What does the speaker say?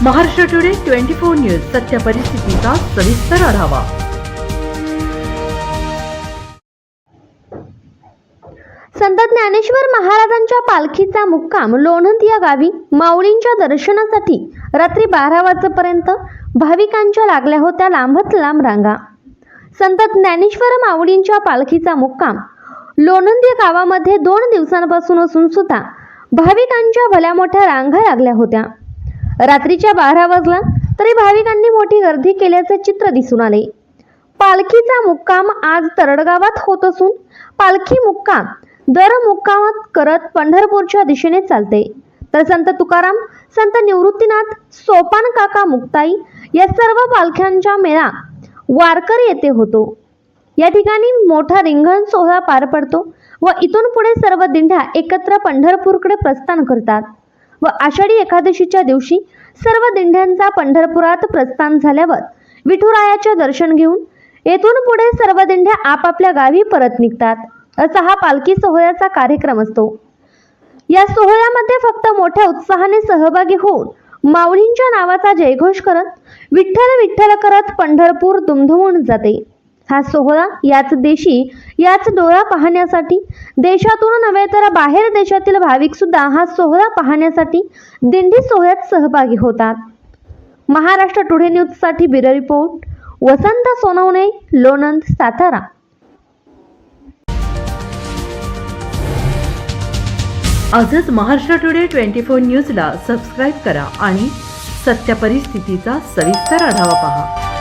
Maharashtra today 24 news सत्य परिस्थितीचा सविस्तर आढावा। संत ज्ञानेश्वर महाराजांच्या पालखीचा मुक्काम लोणंद या गावी माऊलींच्या दर्शनासाठी रात्री 12 वाजेपर्यंत भाविकांच्या लागल्या होत्या लांबच लांब रांगा। संत ज्ञानेश्वर माऊलींच्या पालखीचा मुक्काम लोणंद या गावामध्ये 2 दिवसांपासून असून सुद्धा भाविकांच्या भल्या मोठ्या रांगा लागल्या होत्या। रात्रीच्या 12 वाजला तरी भाविकांनी मोठी गर्दी केल्याचे चित्र दिसून आले। पालखीचा मुक्काम आज तरडगावात होत असून पालखी मुक्काम दर मुक्कामात करत पंढरपूरच्या दिशेने चालते। तर संत तुकाराम, संत निवृत्तीनाथ, सोपान काका मुक्ताई या सर्व पालख्यांचा मेळा वारकरी येथे होतो। या ठिकाणी मोठा रिंगण सोहळा पार पडतो व इथून पुढे सर्व दिंड्या एकत्र पंढरपूरकडे प्रस्थान करतात व आषाढी एकादशीच्या दिवशी सर्व दिंड्यांचा पंढरपुरात प्रस्थान झाल्यावर विठुरायाचे दर्शन घेऊन येथून पुढे सर्व दिंड्या आपापल्या गावी परत निघतात। असा हा पालखी सोहळ्याचा कार्यक्रम असतो। या सोहळ्यामध्ये फक्त मोठ्या उत्साहाने सहभागी होऊन माऊलींच्या नावाचा जयघोष करत विठ्ठल विठ्ठल करत पंढरपूर दुमदुमून जाते। हा सोहळा याच देशी याच डोळा पाहण्यासाठी देशातून नव्हे तर बाहेर देशातील भाविक सुद्धा हा सोहळा पाहण्यासाठी दिंडी सोहळ्यात सहभागी होतात। महाराष्ट्र टुडे न्यूज साठी ब्युरो रिपोर्ट वसंत सोनवणे, लोणंद, सातारा। आजच महाराष्ट्र टुडे 24 न्यूजला सबस्क्राईब करा आणि सत्य परिस्थितीचा सविस्तर आढावा पहा।